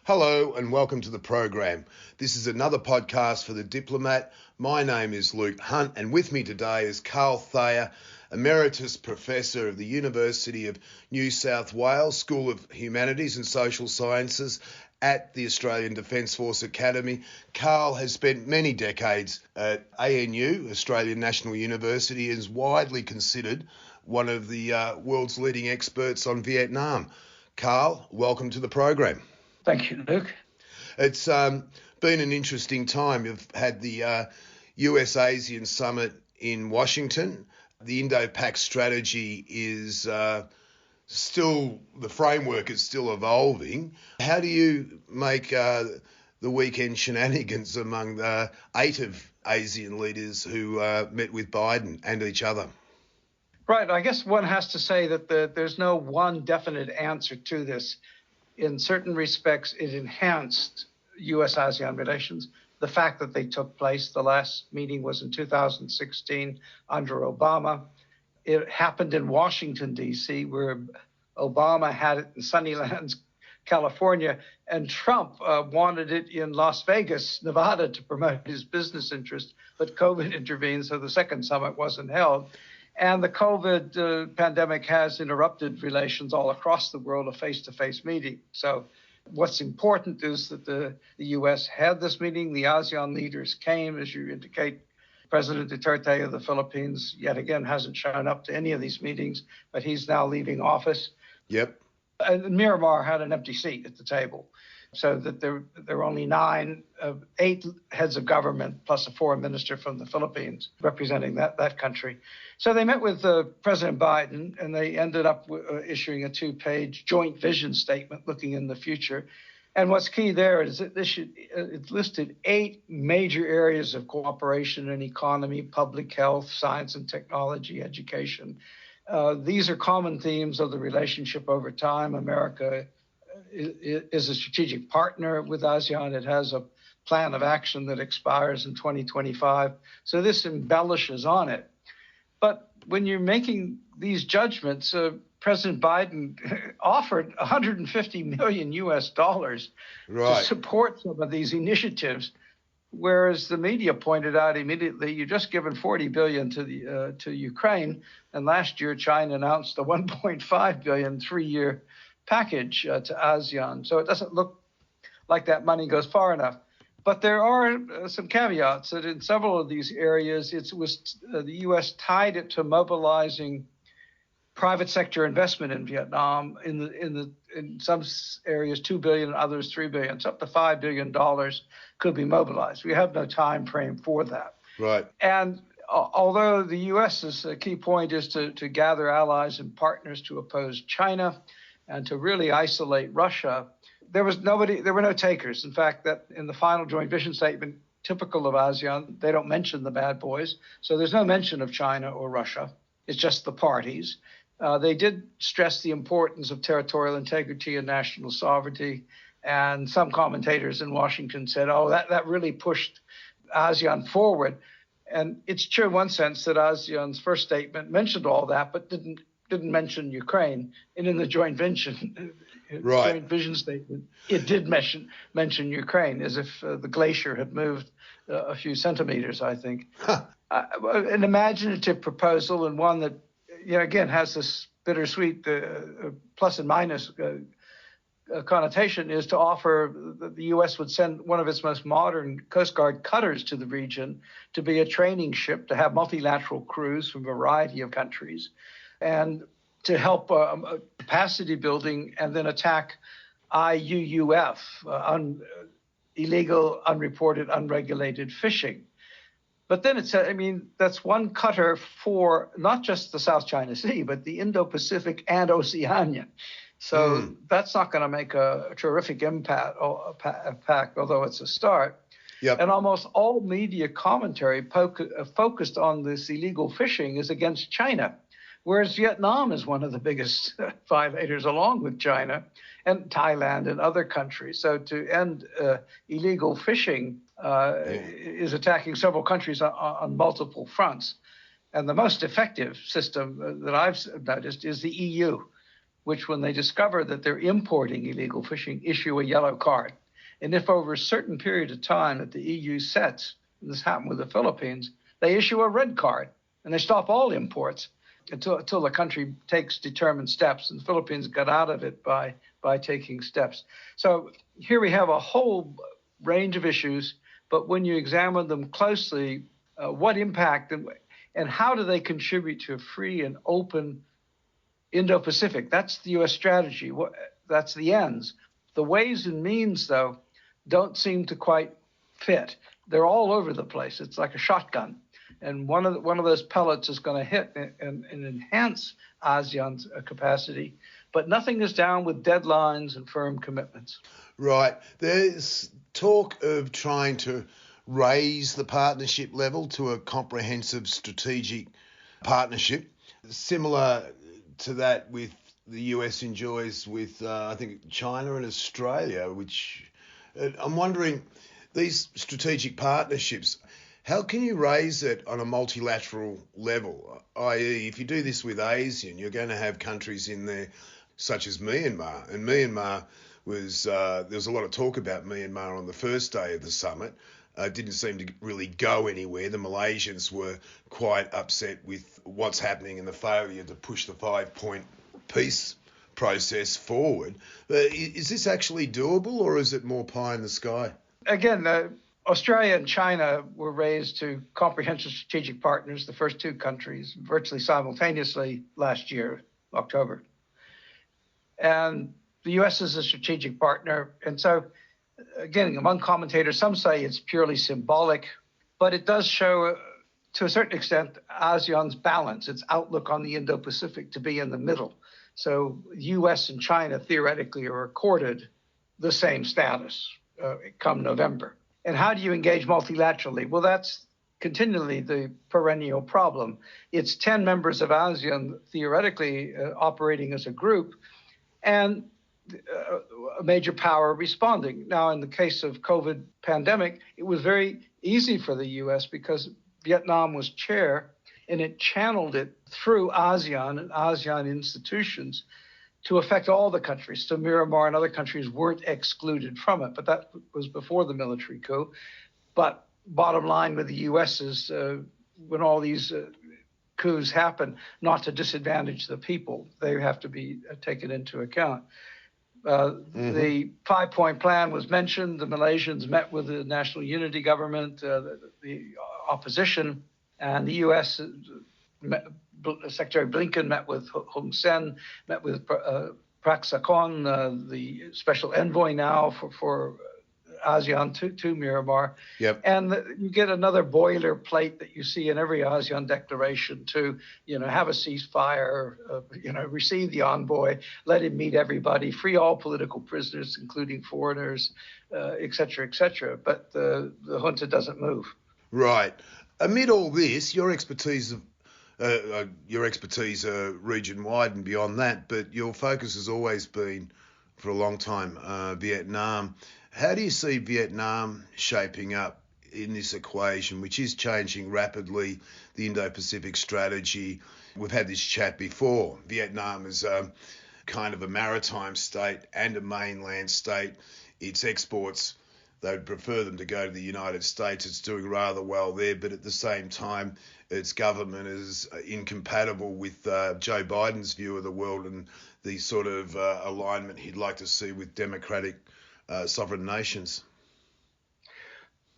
Hello and welcome to the program. This is another podcast for The Diplomat. My name is Luke Hunt and with me today is Carl Thayer, Emeritus Professor of the University of New South Wales School of Humanities and Social Sciences at the Australian Defence Force Academy. Carl has spent many decades at ANU, Australian National University, and is widely considered one of the world's leading experts on Vietnam. Carl, welcome to the program. Thank you, Luke. It's been an interesting time. You've had the US-ASEAN summit in Washington. The Indo-Pac strategy is the framework is still evolving. How do you make the weekend shenanigans among the 8 of ASEAN leaders who met with Biden and each other? Right. I guess one has to say that there's no one definite answer to this. In certain respects, it enhanced US-ASEAN relations. The fact that they took place, the last meeting was in 2016 under Obama. It happened in Washington, D.C., where Obama had it in Sunnylands, California, and Trump wanted it in Las Vegas, Nevada, to promote his business interests. But COVID intervened, so the second summit wasn't held. And the COVID pandemic has interrupted relations all across the world, a face-to-face meeting. So what's important is that the U.S. had this meeting. The ASEAN leaders came, as you indicate. President Duterte of the Philippines, yet again, hasn't shown up to any of these meetings, but he's now leaving office. Yep. And Myanmar had an empty seat at the table, so that there are only 8 heads of government plus a foreign minister from the Philippines representing that country. So they met with President Biden, and they ended up issuing a 2-page joint vision statement looking in the future. And what's key there is that it listed 8 major areas of cooperation in economy, public health, science and technology, education. These are common themes of the relationship over time. America is a strategic partner with ASEAN. It has a plan of action that expires in 2025. So this embellishes on it. But when you're making these judgments, President Biden offered $150 million to support some of these initiatives, whereas the media pointed out immediately, you've just given $40 billion to Ukraine, and last year China announced a $1.5 billion 3-year package to ASEAN. So it doesn't look like that money goes far enough. But there are some caveats that in several of these areas, the U.S. tied it to mobilizing private sector investment in Vietnam. In some areas, $2 billion, others $3 billion. So up to $5 billion could be mobilized. We have no time frame for that. Right. And although the U.S.'s key point is to gather allies and partners to oppose China and to really isolate Russia, there were no takers. In fact, that in the final joint vision statement, typical of ASEAN, they don't mention the bad boys. So there's no mention of China or Russia. It's just the parties. They did stress the importance of territorial integrity and national sovereignty. And some commentators in Washington said, that really pushed ASEAN forward. And it's true in one sense that ASEAN's first statement mentioned all that, but didn't mention Ukraine. And in the joint vision statement, it did mention Ukraine, as if the glacier had moved a few centimeters, I think. An imaginative proposal, and one that, again, has this bittersweet plus and minus connotation, is to offer that the U.S. would send one of its most modern Coast Guard cutters to the region to be a training ship, to have multilateral crews from a variety of countries, and to help capacity building and then attack IUUF, illegal, unreported, unregulated fishing. But then it said, that's one cutter for not just the South China Sea, but the Indo-Pacific and Oceania. So that's not going to make a terrific impact, although it's a start. Yep. And almost all media commentary focused on this illegal fishing is against China, whereas Vietnam is one of the biggest violators, along with China and Thailand and other countries. So to end illegal fishing is attacking several countries on multiple fronts. And the most effective system that I've noticed is the EU, which when they discover that they're importing illegal fishing, issue a yellow card. And if over a certain period of time that the EU sets, and this happened with the Philippines, they issue a red card and they stop all imports until the country takes determined steps. And the Philippines got out of it by taking steps. So here we have a whole range of issues, but when you examine them closely, what impact and how do they contribute to a free and open Indo-Pacific? That's the U.S. strategy. That's the ends. The ways and means, though, don't seem to quite fit. They're all over the place. It's like a shotgun. And one of those pellets is going to hit and enhance ASEAN's capacity, but nothing is down with deadlines and firm commitments. Right. There's talk of trying to raise the partnership level to a comprehensive strategic partnership, similar to that with the US enjoys with, I think, China and Australia, which I'm wondering, these strategic partnerships, how can you raise it on a multilateral level? I.e., if you do this with ASEAN, you're going to have countries in there such as Myanmar. And Myanmar was, there was a lot of talk about Myanmar on the first day of the summit. Didn't seem to really go anywhere. The Malaysians were quite upset with what's happening and the failure to push the 5-point peace process forward. Is this actually doable, or is it more pie in the sky? Again, Australia and China were raised to comprehensive strategic partners, the first two countries, virtually simultaneously last year, October. And the U.S. is a strategic partner. And so, again, among commentators, some say it's purely symbolic, but it does show, to a certain extent, ASEAN's balance, its outlook on the Indo-Pacific to be in the middle. So U.S. and China theoretically are accorded the same status come November. And how do you engage multilaterally? Well, that's continually the perennial problem. It's 10 members of ASEAN theoretically operating as a group, and a major power responding. Now, in the case of COVID pandemic, it was very easy for the U.S. because Vietnam was chair, and it channeled it through ASEAN and ASEAN institutions to affect all the countries. So Myanmar and other countries weren't excluded from it, but that was before the military coup. But bottom line with the U.S. is when all these coups happen, not to disadvantage the people. They have to be taken into account. The 5-point plan was mentioned. The Malaysians met with the National Unity Government, the opposition, and the U.S. Secretary Blinken met with Hun Sen, met with Prak Sakhonn, the special envoy now for ASEAN to Myanmar. Yep. And you get another boilerplate that you see in every ASEAN declaration to, have a ceasefire, receive the envoy, let him meet everybody, free all political prisoners, including foreigners, et cetera, et cetera. But the junta doesn't move. Right. Amid all this, your expertise region-wide and beyond that, but your focus has always been, for a long time, Vietnam. How do you see Vietnam shaping up in this equation, which is changing rapidly, the Indo-Pacific strategy? We've had this chat before. Vietnam is kind of a maritime state and a mainland state. Its exports, they'd prefer them to go to the United States. It's doing rather well there, but at the same time, its government is incompatible with Joe Biden's view of the world and the sort of alignment he'd like to see with democratic sovereign nations.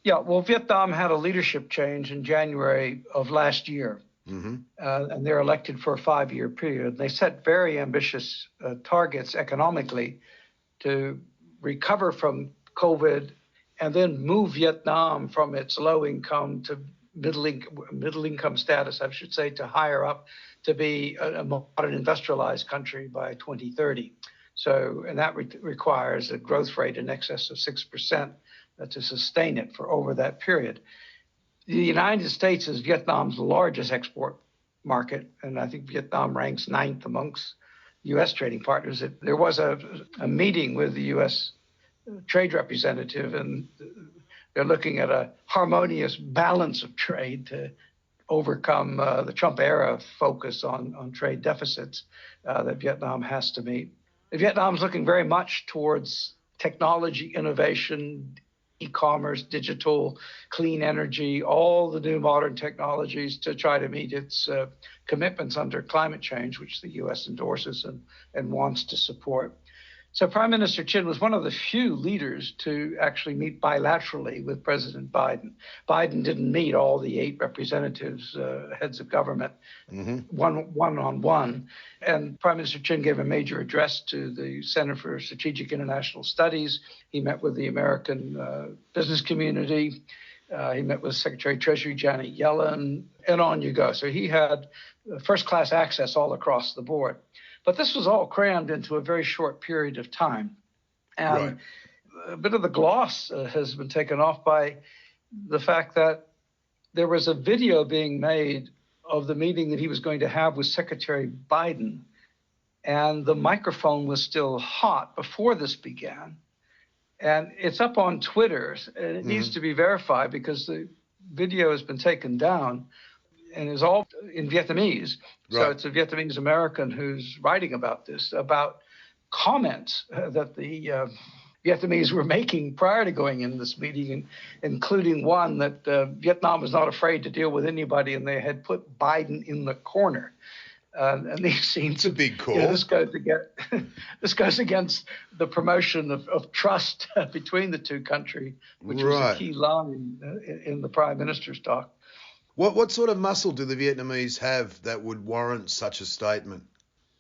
Yeah, well, Vietnam had a leadership change in January of last year, and they're elected for a 5-year period. They set very ambitious targets economically to recover from COVID and then move Vietnam from its low income to middle income status, I should say, to higher up, to be a modern industrialized country by 2030. So, and that requires a growth rate in excess of 6% to sustain it for over that period. The United States is Vietnam's largest export market, and I think Vietnam ranks 9th amongst U.S. trading partners. There was a meeting with the U.S. trade representative, and they're looking at a harmonious balance of trade to overcome the Trump era focus on trade deficits that Vietnam has to meet. Vietnam's looking very much towards technology innovation, e-commerce, digital, clean energy, all the new modern technologies to try to meet its commitments under climate change, which the U.S. endorses and wants to support. So Prime Minister Chin was one of the few leaders to actually meet bilaterally with President Biden. Biden didn't meet all the 8 representatives, heads of government, one-on-one. And Prime Minister Chin gave a major address to the Center for Strategic International Studies. He met with the American business community. He met with Secretary of Treasury Janet Yellen, and on you go. So he had first-class access all across the board. But this was all crammed into a very short period of time. And a bit of the gloss has been taken off by the fact that there was a video being made of the meeting that he was going to have with Secretary Biden, and the microphone was still hot before this began. And it's up on Twitter, and it needs to be verified because the video has been taken down and is all in Vietnamese. Right. So it's a Vietnamese American who's writing about this, about comments that the Vietnamese were making prior to going in this meeting, including one that Vietnam was not afraid to deal with anybody, and they had put Biden in the corner. And these seem it's a big call. This goes against the promotion of trust between the two countries, which was a key line in the Prime Minister's talk. What sort of muscle do the Vietnamese have that would warrant such a statement?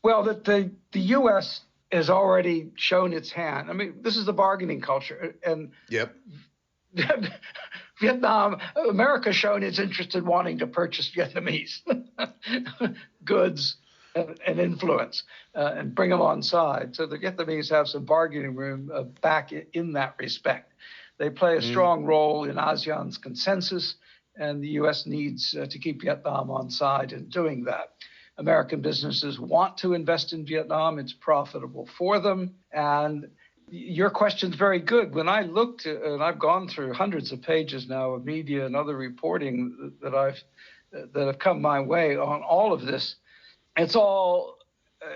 Well, the U.S. has already shown its hand. I mean, this is the bargaining culture. And America's shown its interest in wanting to purchase Vietnamese goods and influence and bring them on side. So the Vietnamese have some bargaining room back in that respect. They play a strong role in ASEAN's consensus, and the U.S. needs to keep Vietnam on side in doing that. American businesses want to invest in Vietnam. It's profitable for them. And your question's very good. When I looked, and I've gone through hundreds of pages now of media and other reporting that have come my way on all of this, it's all,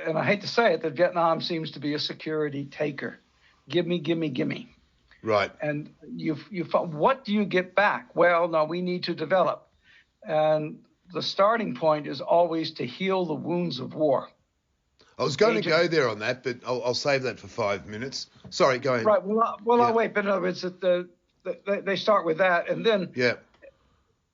and I hate to say it, that Vietnam seems to be a security taker. Give me, give me, give me. Right. And what do you get back? Well, no, we need to develop. And the starting point is always to heal the wounds of war. I was going to go there on that, but I'll save that for 5 minutes. Sorry, go ahead. Right. Well, I'll wait. But in other words, they start with that, and then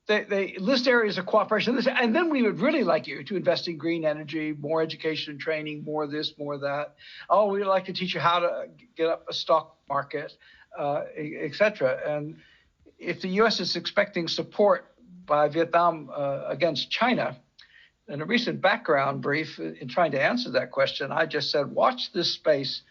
they list areas of cooperation. And then we would really like you to invest in green energy, more education and training, more this, more that. Oh, we'd like to teach you how to get up a stock market, et cetera. And if the U.S. is expecting support by Vietnam against China, in a recent background brief in trying to answer that question, I just said, watch this space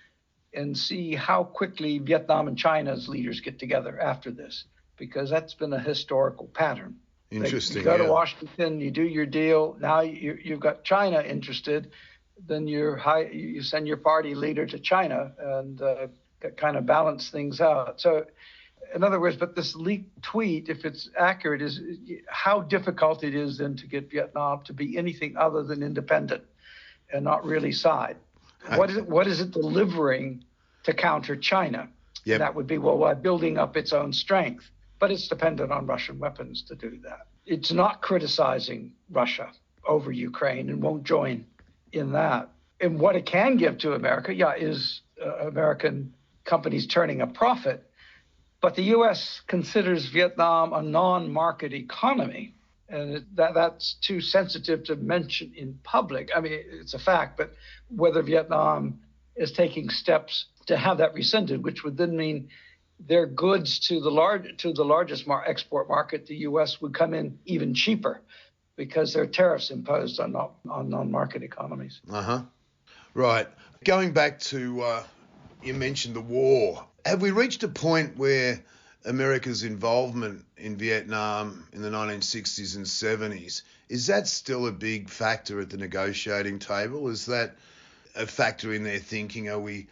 and see how quickly Vietnam and China's leaders get together after this, because that's been a historical pattern. Interesting. You go to Washington, you do your deal. Now you've got China interested. Then you send your party leader to China and kind of balance things out. So, in other words, but this leaked tweet, if it's accurate, is how difficult it is then to get Vietnam to be anything other than independent and not really side. What is it delivering to counter China? Yep. That would be, by building up its own strength. But it's dependent on Russian weapons to do that. It's not criticizing Russia over Ukraine and won't join in that. And what it can give to America, is American companies turning a profit. But the U.S. considers Vietnam a non-market economy, and that's too sensitive to mention in public. I mean, it's a fact, but whether Vietnam is taking steps to have that rescinded, which would then mean their goods to the largest export market, the U.S., would come in even cheaper because there are tariffs imposed on non-market economies. Right. Going back to, you mentioned the war. Have we reached a point where America's involvement in Vietnam in the 1960s and 70s, is that still a big factor at the negotiating table? Is that a factor in their thinking? Are we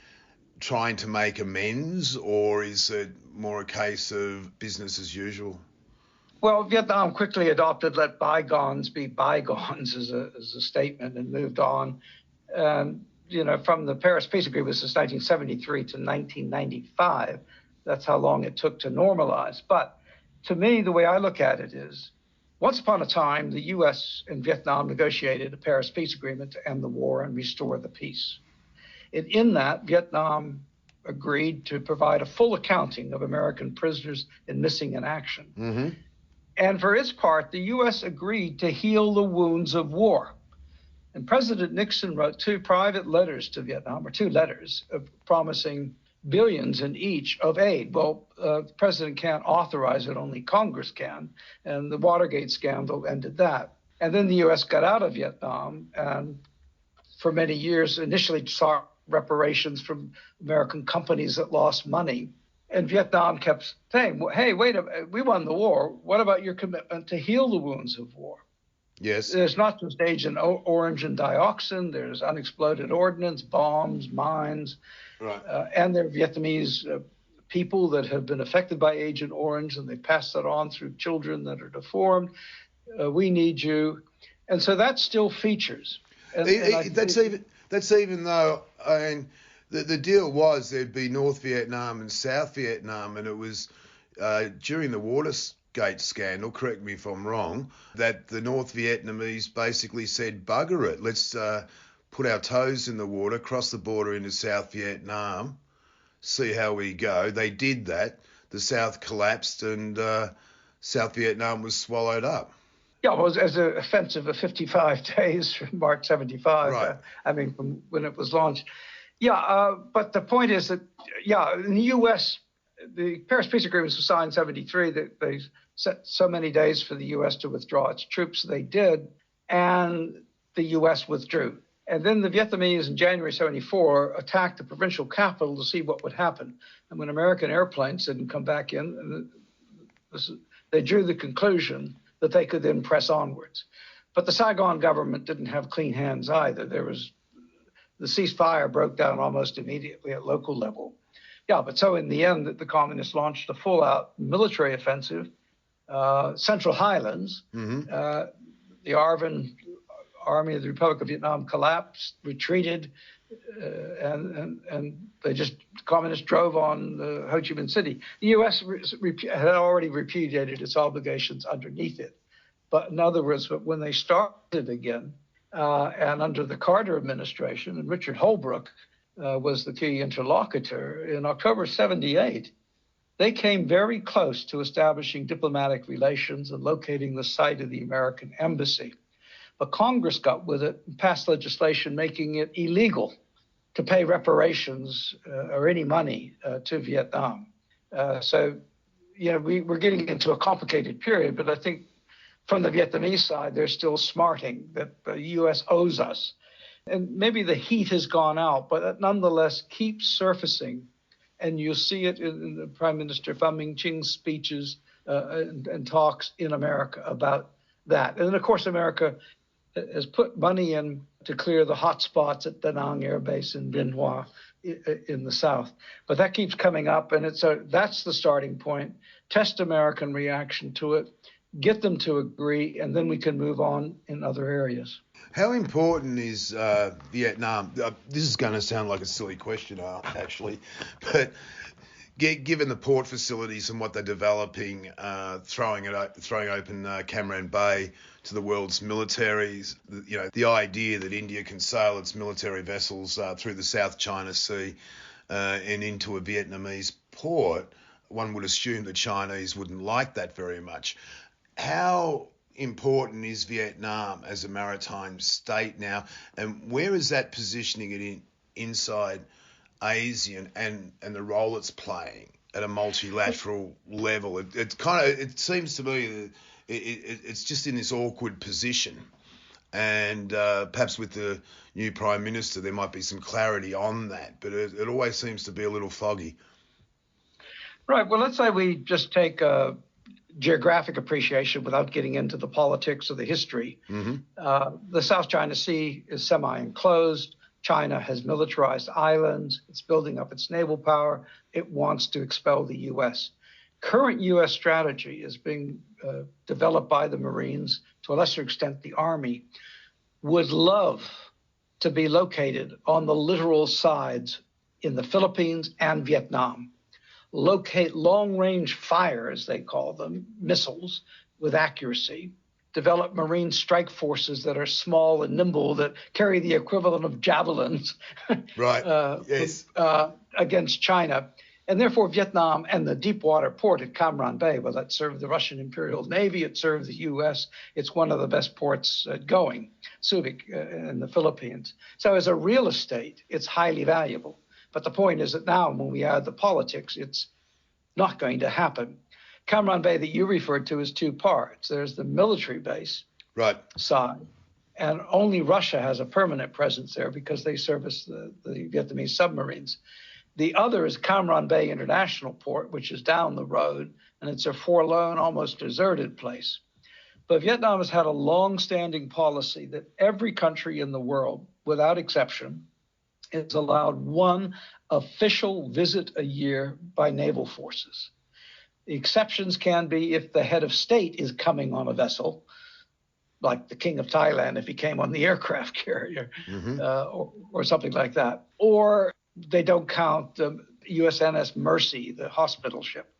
trying to make amends, or is it more a case of business as usual? Well, Vietnam quickly adopted "let bygones be bygones" as a statement and moved on. From the Paris Peace Agreement since 1973 to 1995, that's how long it took to normalize. But to me, the way I look at it is, once upon a time, the U.S. and Vietnam negotiated a Paris Peace Agreement to end the war and restore the peace. And in that, Vietnam agreed to provide a full accounting of American prisoners and missing in action. Mm-hmm. And for its part, the U.S. agreed to heal the wounds of war. And President Nixon wrote two private letters to Vietnam, or two letters, promising billions in each of aid. Well, the president can't authorize it, only Congress can. And the Watergate scandal ended that. And then the U.S. got out of Vietnam and for many years initially sought reparations from American companies that lost money. And Vietnam kept saying, well, hey, wait a minute, we won the war. What about your commitment to heal the wounds of war? Yes. There's not just Agent Orange and dioxin. There's unexploded ordnance, bombs, mines. Right. And there are Vietnamese people that have been affected by Agent Orange, and they pass that on through children that are deformed. We need you. And so that still features. That's even though, I mean, the deal was there'd be North Vietnam and South Vietnam, and it was during the Watergate scandal, correct me if I'm wrong, that the North Vietnamese basically said, bugger it, let's put our toes in the water, cross the border into South Vietnam, see how we go. They did that. The South collapsed and South Vietnam was swallowed up. Yeah, it was as an offensive of 55 days from March 75. Right. From when it was launched. Yeah, but the point is that, in the U.S., the Paris Peace Agreement was signed in 73. That they set so many days for the U.S. to withdraw its troops. They did, and the U.S. withdrew. And then the Vietnamese in January 74 attacked the provincial capital to see what would happen. And when American airplanes didn't come back in, they drew the conclusion that they could then press onwards. But the Saigon government didn't have clean hands either. The ceasefire broke down almost immediately at local level. Yeah, but so in the end, the communists launched a full-out military offensive. Central Highlands, mm-hmm. The ARVN Army of the Republic of Vietnam collapsed, retreated, and the communists drove on Ho Chi Minh City. The U.S. had already repudiated its obligations underneath it. But in other words, when they started again, and under the Carter administration, and Richard Holbrooke was the key interlocutor, in October 78, they came very close to establishing diplomatic relations and locating the site of the American embassy. But Congress got with it and passed legislation making it illegal to pay reparations or any money to Vietnam. So we're getting into a complicated period, but I think from the Vietnamese side, they're still smarting that the U.S. owes us. And maybe the heat has gone out, but it nonetheless keeps surfacing. And you'll see it in the Prime Minister Pham Minh Ching's speeches and talks in America about that. And of course, America has put money in to clear the hot spots at Da Nang Air Base in Bien Hoa in the south. But that keeps coming up, and that's the starting point. Test American reaction to it, get them to agree, and then we can move on in other areas. How important is Vietnam? This is going to sound like a silly question, actually, but given the port facilities and what they're developing, throwing open Cam Ranh Bay to the world's militaries, the idea that India can sail its military vessels through the South China Sea and into a Vietnamese port, one would assume the Chinese wouldn't like that very much. How important is Vietnam as a maritime state now, and where is that positioning it inside ASEAN and the role it's playing at a multilateral level? It seems to me that it's just in this awkward position, and perhaps with the new Prime Minister there might be some clarity on that, but it always seems to be a little foggy. Right. Well, let's say we just take a geographic appreciation without getting into the politics or the history. Mm-hmm. The South China Sea is semi-enclosed. China has militarized islands. It's building up its naval power. It wants to expel the U.S. current U.S. strategy is being developed by the Marines, to a lesser extent the Army, would love to be located on the littoral sides in the Philippines and Vietnam. Locate long-range fire, as they call them, missiles with accuracy. Develop Marine strike forces that are small and nimble, that carry the equivalent of javelins Right. Yes. Against China. And therefore, Vietnam and the deep-water port at Cam Ranh Bay, well, that served the Russian Imperial Navy, it served the U.S., it's one of the best ports going, Subic in the Philippines. So as a real estate, it's highly valuable. But the point is that now, when we add the politics, it's not going to happen. Cam Ranh Bay that you referred to is two parts. There's the military base side, and only Russia has a permanent presence there because they service the Vietnamese submarines. The other is Cam Ranh Bay International Port, which is down the road, and it's a forlorn, almost deserted place. But Vietnam has had a long-standing policy that every country in the world, without exception, is allowed one official visit a year by naval forces. The exceptions can be if the head of state is coming on a vessel, like the King of Thailand if he came on the aircraft carrier, or something like that. Or they don't count the USNS Mercy, the hospital ship.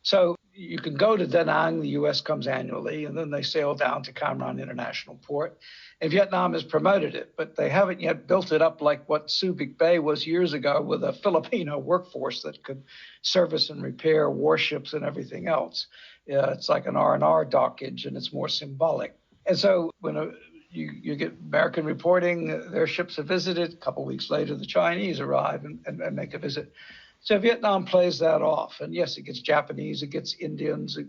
So you can go to Da Nang, the U.S. comes annually, and then they sail down to Cam Ranh International Port. And Vietnam has promoted it, but they haven't yet built it up like what Subic Bay was years ago, with a Filipino workforce that could service and repair warships and everything else. It's like an R&R dockage, and it's more symbolic. And so when you get American reporting, their ships are visited. A couple of weeks later, the Chinese arrive and make a visit. So Vietnam plays that off. And yes, it gets Japanese, it gets Indians,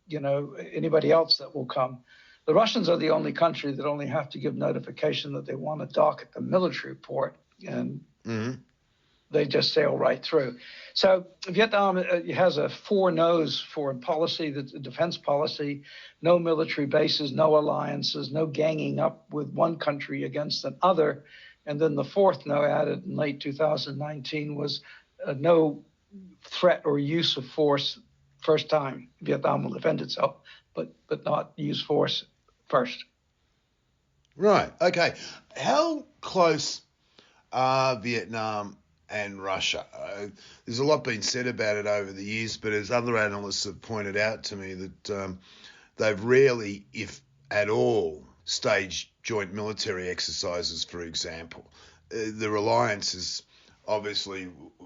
anybody else that will come. The Russians are the only country that only have to give notification that they want to dock at the military port, and they just sail right through. So Vietnam has a four-nose foreign policy, the defense policy: no military bases, no alliances, no ganging up with one country against another. And then the fourth no added in late 2019 was no threat or use of force. First time Vietnam will defend itself, but not use force first. Right. Okay. How close are Vietnam and Russia? There's a lot been said about it over the years, but as other analysts have pointed out to me, that they've rarely, if at all, staged joint military exercises, for example. The reliance is obviously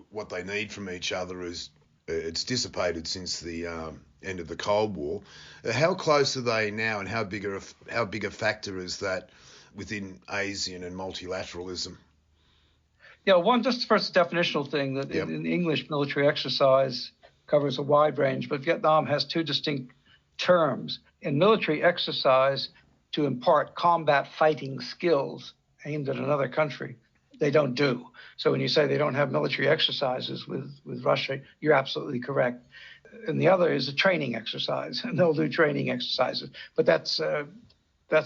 what they need from each other is it's dissipated since the end of the Cold War. How close are they now, and how big a factor is that within ASEAN and multilateralism? Yeah, one, just first definitional thing, that in English, military exercise covers a wide range, but Vietnam has two distinct terms. In military exercise, to impart combat fighting skills aimed at another country, they don't do. So when you say they don't have military exercises with Russia, you're absolutely correct. And the other is a training exercise, and they'll do training exercises. But that's the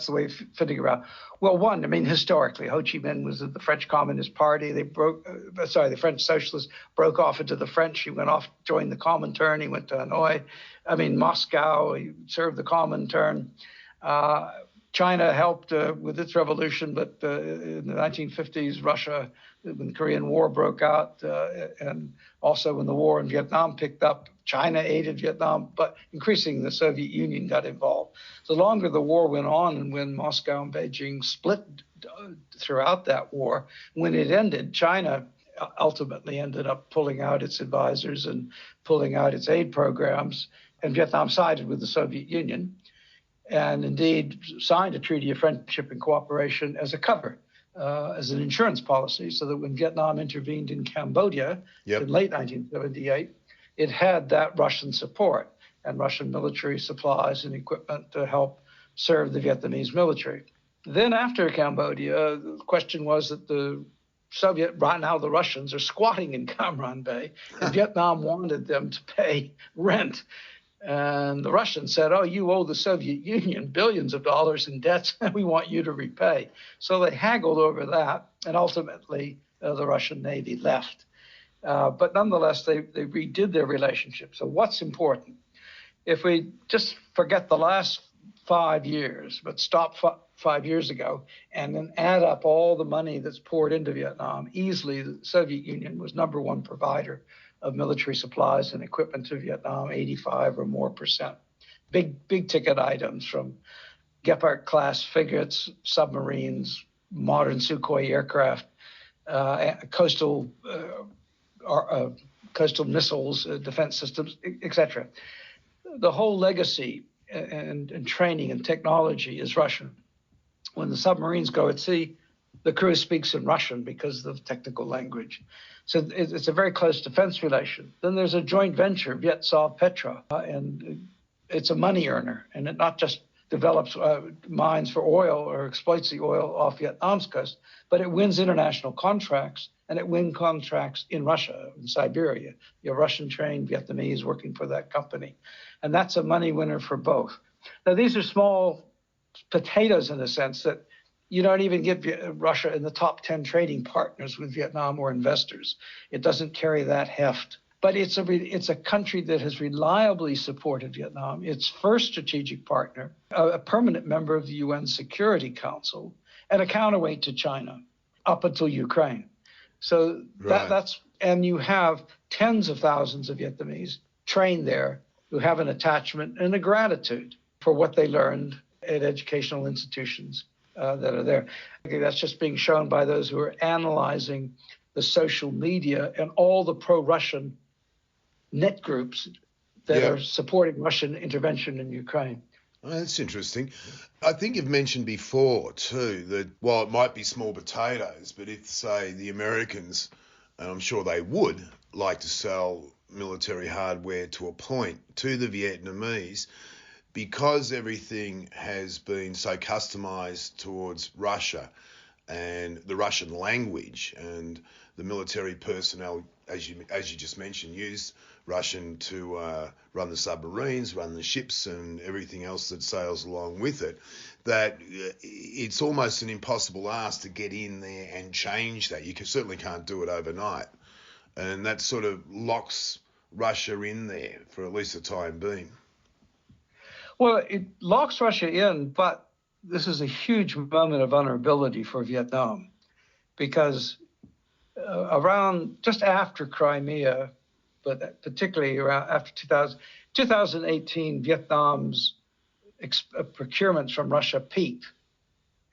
way of fitting around. Well, one, I mean, historically, Ho Chi Minh was at the French Communist Party. The French Socialists broke off into the French. He went off, joined the Comintern. He went to Moscow. He served the Comintern. China helped with its revolution, but in the 1950s, Russia, when the Korean War broke out, and also when the war in Vietnam picked up, China aided Vietnam, but increasingly the Soviet Union got involved. The longer the war went on, and when Moscow and Beijing split throughout that war, when it ended, China ultimately ended up pulling out its advisors and pulling out its aid programs, and Vietnam sided with the Soviet Union, and indeed signed a treaty of friendship and cooperation as a cover, as an insurance policy, so that when Vietnam intervened in Cambodia in late 1978, it had that Russian support and Russian military supplies and equipment to help serve the Vietnamese military. Then after Cambodia, the question was that the Russians are squatting in Cam Ranh Bay, and Vietnam wanted them to pay rent. And the Russians said, oh, you owe the Soviet Union billions of dollars in debts, and we want you to repay. So they haggled over that, and ultimately the Russian Navy left. But nonetheless, they redid their relationship. So what's important? if we just forget the last 5 years, but stop 5 years ago, and then add up all the money that's poured into Vietnam, easily the Soviet Union was number one provider of military supplies and equipment to Vietnam, 85 or more percent. Big ticket items from Gepard class frigates, submarines, modern Sukhoi aircraft, coastal missiles, defense systems, etc. The whole legacy and training and technology is Russian. When the submarines go at sea, the crew speaks in Russian because of the technical language. So it's a very close defense relation. Then there's a joint venture, Viet-Sov Petra, and it's a money earner, and it not just develops mines for oil or exploits the oil off Vietnam's coast, but it wins international contracts, and it wins contracts in Russia, in Siberia. You have Russian-trained Vietnamese working for that company. And that's a money winner for both. Now, these are small potatoes in the sense that you don't even get Russia in the top 10 trading partners with Vietnam or investors. It doesn't carry that heft. But it's a country that has reliably supported Vietnam, its first strategic partner, a permanent member of the UN Security Council, and a counterweight to China up until Ukraine. So that's, and you have tens of thousands of Vietnamese trained there who have an attachment and a gratitude for what they learned at educational institutions that are there. Okay, that's just being shown by those who are analyzing the social media and all the pro-Russian net groups that are supporting Russian intervention in Ukraine. Oh, that's interesting. I think you've mentioned before, too, that while it might be small potatoes, but if, say, the Americans, and I'm sure they would, like to sell military hardware to a point to the Vietnamese, because everything has been so customized towards Russia and the Russian language, and the military personnel, as you just mentioned, use Russian to run the submarines, run the ships, and everything else that sails along with it, that it's almost an impossible ask to get in there and change that. You certainly can't do it overnight. And that sort of locks Russia in there for at least the time being. Well, it locks Russia in, but this is a huge moment of vulnerability for Vietnam, because around just after Crimea, but particularly around after 2018, Vietnam's procurements from Russia peaked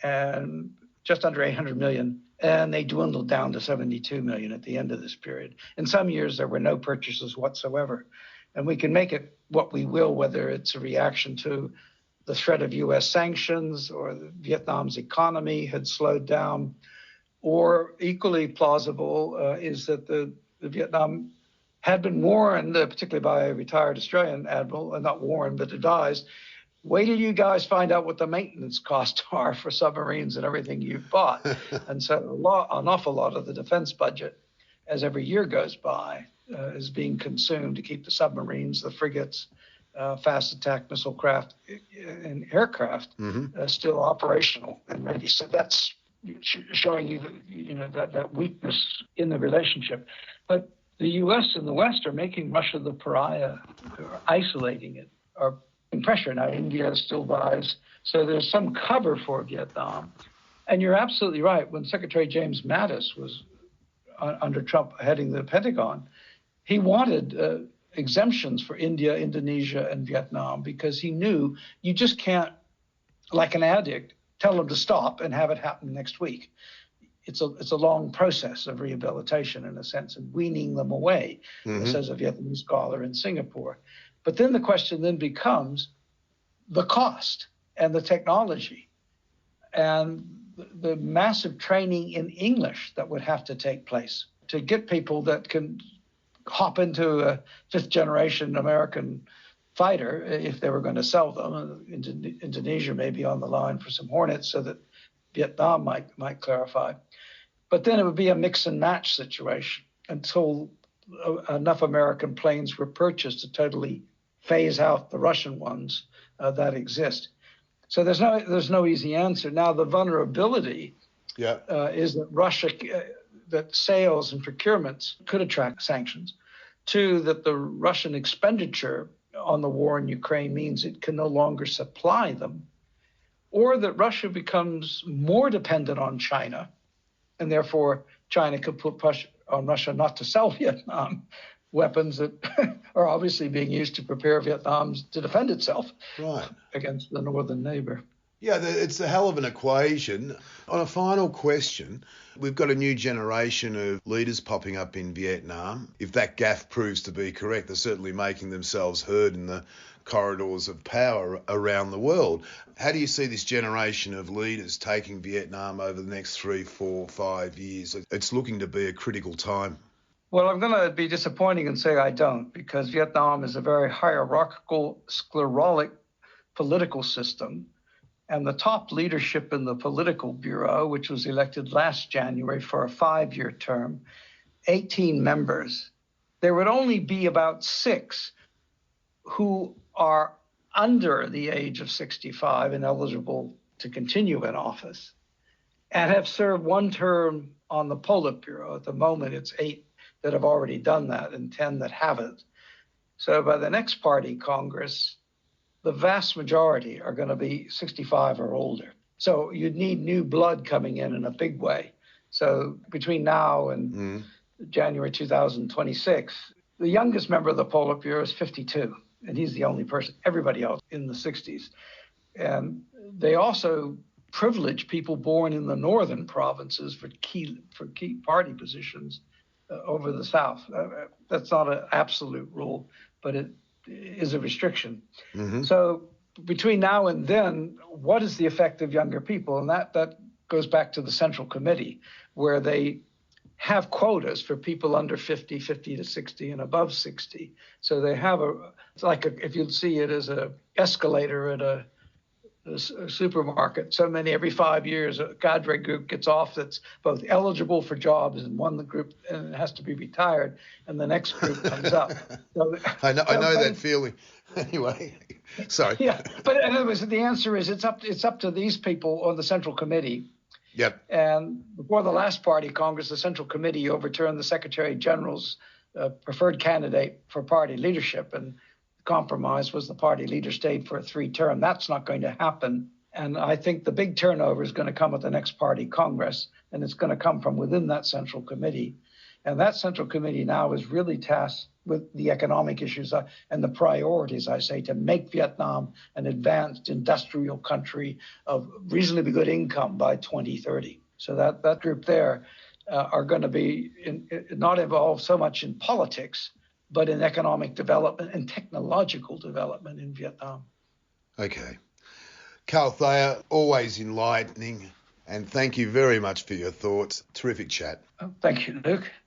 and just under 800 million, and they dwindled down to 72 million at the end of this period. In some years, there were no purchases whatsoever. And we can make it what we will, whether it's a reaction to the threat of US sanctions or Vietnam's economy had slowed down, or equally plausible is that the Vietnam had been warned, particularly by a retired Australian admiral, not warned, but advised, wait till you guys find out what the maintenance costs are for submarines and everything you've bought. And so an awful lot of the defense budget, as every year goes by, is being consumed to keep the submarines, the frigates, fast attack missile craft, and aircraft still operational and ready. So that's showing you that weakness in the relationship. But the U.S. and the West are making Russia the pariah, or isolating it, or putting pressure. Now India still buys, so there's some cover for Vietnam. And you're absolutely right. When Secretary James Mattis was under Trump heading the Pentagon, he wanted exemptions for India, Indonesia, and Vietnam, because he knew you just can't, like an addict, tell them to stop and have it happen next week. It's a long process of rehabilitation, in a sense, of weaning them away, says a Vietnamese scholar in Singapore. But then the question then becomes the cost and the technology and the massive training in English that would have to take place to get people that can hop into a fifth-generation American fighter, if they were going to sell them. Indonesia may be on the line for some Hornets, so that Vietnam might clarify. But then it would be a mix and match situation until enough American planes were purchased to totally phase out the Russian ones that exist. So there's no easy answer. Now the vulnerability is that Russia, that sales and procurements could attract sanctions. Two, that the Russian expenditure on the war in Ukraine means it can no longer supply them, or that Russia becomes more dependent on China, and therefore China could put pressure on Russia not to sell Vietnam weapons that are obviously being used to prepare Vietnam to defend itself against the northern neighbor. Yeah, it's a hell of an equation. On a final question, we've got a new generation of leaders popping up in Vietnam. If that gaffe proves to be correct, they're certainly making themselves heard in the corridors of power around the world. How do you see this generation of leaders taking Vietnam over the next 3, 4, 5 years? It's looking to be a critical time. Well, I'm going to be disappointing and say I don't, because Vietnam is a very hierarchical, sclerotic political system. And the top leadership in the political bureau, which was elected last January for a 5-year term, 18 members, there would only be about 6 who are under the age of 65 and eligible to continue in office and have served 1 term on the Politburo. At the moment, it's 8 that have already done that and 10 that haven't. So by the next party Congress, the vast majority are going to be 65 or older. So you'd need new blood coming in a big way. So between now and January 2026, the youngest member of the Politburo is 52, and he's the only person, everybody else in the 60s. And they also privilege people born in the northern provinces for key party positions over the South. That's not an absolute rule, but it is a restriction. So between now and then, what is the effect of younger people? And that goes back to the Central Committee, where they have quotas for people under 50, 50 to 60, and above 60. So they have it's like if you see it as an escalator at a supermarket, so many every 5 years a cadre group gets off that's both eligible for jobs and one group and has to be retired, and the next group comes up. So, I know that feeling. Anyway, sorry. Yeah, but in other words, the answer is it's up to these people on the Central Committee. Yep. And before the last party Congress, the Central Committee overturned the Secretary General's preferred candidate for party leadership, and compromise was the party leader stayed for a 3-term. That's not going to happen. And I think the big turnover is going to come at the next party Congress, and it's going to come from within that Central Committee. And that Central Committee now is really tasked with the economic issues and the priorities, I say, to make Vietnam an advanced industrial country of reasonably good income by 2030. So that group there are going to be not involved so much in politics, but in economic development and technological development in Vietnam. Okay. Carl Thayer, always enlightening, and thank you very much for your thoughts. Terrific chat. Thank you, Luke.